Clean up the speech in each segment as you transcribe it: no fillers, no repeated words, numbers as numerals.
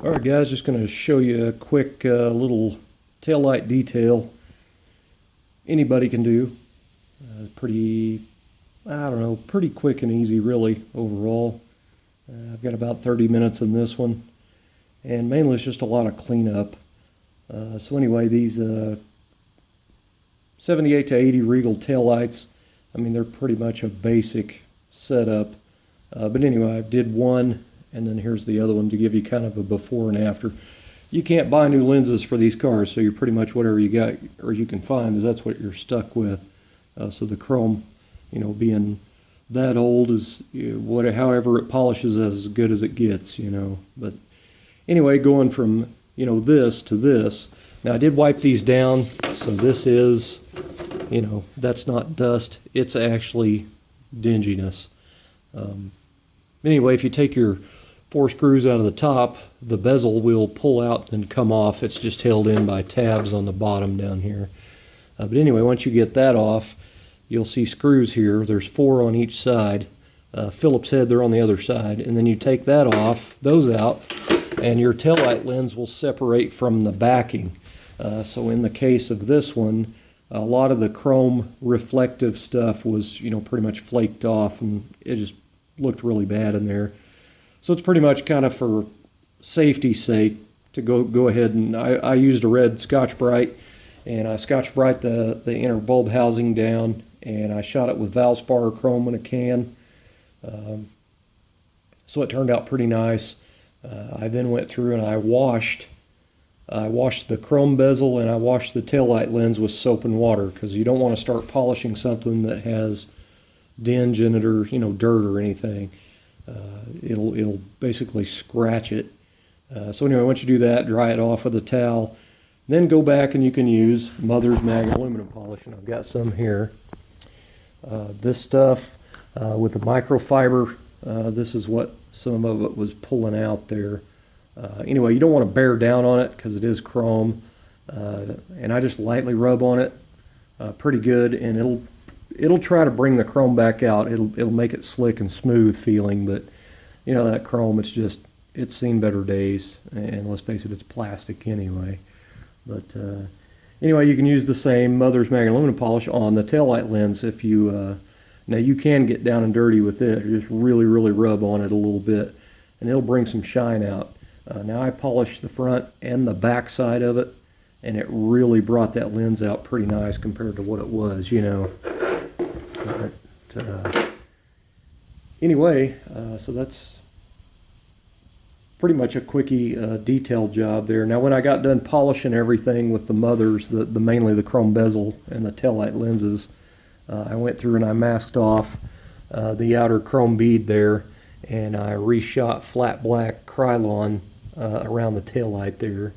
Alright guys, just going to show you a quick little taillight detail anybody can do. Pretty quick and easy really overall. I've got about 30 minutes in this one, and mainly it's just a lot of cleanup. So anyway, these 78 to 80 Regal taillights, I mean, they're pretty much a basic setup. But anyway, I did one, and then here's the other one to give you kind of a before and after. You can't buy new lenses for these cars, so you're pretty much whatever you got or you can find, that's what you're stuck with. So the chrome, being that old is however it polishes as good as it gets, But anyway, going from this to this. Now I did wipe these down, so this is, that's not dust. It's actually dinginess. Anyway, if you take your 4 screws out of the top, the bezel will pull out and come off. It's just held in by tabs on the bottom down here. But anyway, once you get that off, you'll see screws here. There's 4 on each side. Phillips head, they're on the other side. And then you take that off, those out, and your taillight lens will separate from the backing. So in the case of this one, a lot of the chrome reflective stuff was, pretty much flaked off, and it just looked really bad in there. So it's pretty much kind of for safety's sake to go ahead, and I used a red Scotch-Brite, and I Scotch-Brite the inner bulb housing down, and I shot it with Valspar chrome in a can. So it turned out pretty nice. I then went through and I washed the chrome bezel, and I washed the taillight lens with soap and water, because you don't want to start polishing something that has dinge in it or dirt or anything. It'll basically scratch it. So anyway, once you do that, dry it off with a towel. Then go back and you can use Mother's Mag aluminum polish, and I've got some here. This stuff with the microfiber, this is what some of it was pulling out there. Anyway, you don't want to bear down on it because it is chrome, and I just lightly rub on it pretty good, and it'll try to bring the chrome back out. It'll make it slick and smooth feeling, but that chrome, it's seen better days, and let's face it, it's plastic anyway. But anyway, you can use the same Mother's Mag aluminum polish on the taillight lens if you now you can get down and dirty with it. Just really rub on it a little bit, and it'll bring some shine out. Now I polished the front and the back side of it, and it really brought that lens out pretty nice compared to what it was, But anyway, so that's pretty much a quickie detail job there. Now when I got done polishing everything with the Mothers, mainly the chrome bezel and the taillight lenses, I went through and I masked off the outer chrome bead there, and I reshot flat black Krylon around the taillight there,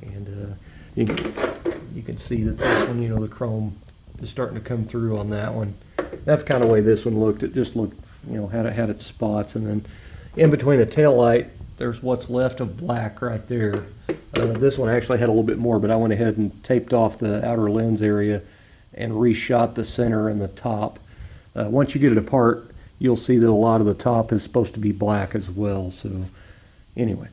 and you can see that this one, the chrome is starting to come through on that one. That's kind of the way this one looked. It just looked, had its spots, and then in between the taillight, there's what's left of black right there. This one actually had a little bit more, but I went ahead and taped off the outer lens area and reshot the center and the top. Once you get it apart, you'll see that a lot of the top is supposed to be black as well. So anyway,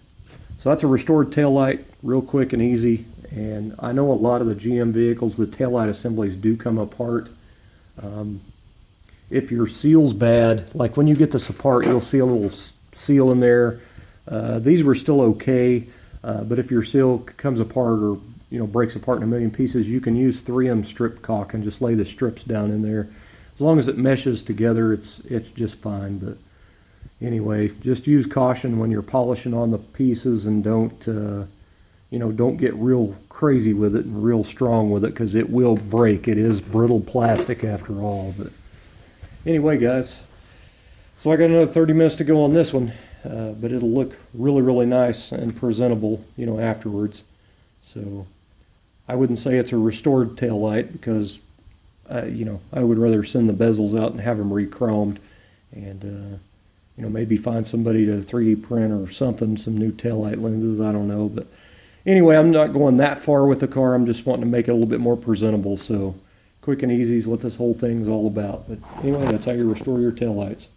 so that's a restored taillight, real quick and easy. And I know a lot of the GM vehicles, the taillight assemblies do come apart. If your seal's bad, like when you get this apart, you'll see a little seal in there. These were still okay, but if your seal comes apart or breaks apart in a million pieces, you can use 3M strip caulk and just lay the strips down in there. As long as it meshes together, it's just fine. But anyway, just use caution when you're polishing on the pieces, and don't get real crazy with it and real strong with it, because it will break. It is brittle plastic after all. But anyway, guys, so I got another 30 minutes to go on this one, but it'll look really nice and presentable, afterwards. So I wouldn't say it's a restored taillight, because I would rather send the bezels out and have them re-chromed, and maybe find somebody to 3D print or something, some new taillight lenses, I don't know. But anyway, I'm not going that far with the car. I'm just wanting to make it a little bit more presentable. So quick and easy is what this whole thing's all about. But anyway, that's how you restore your taillights.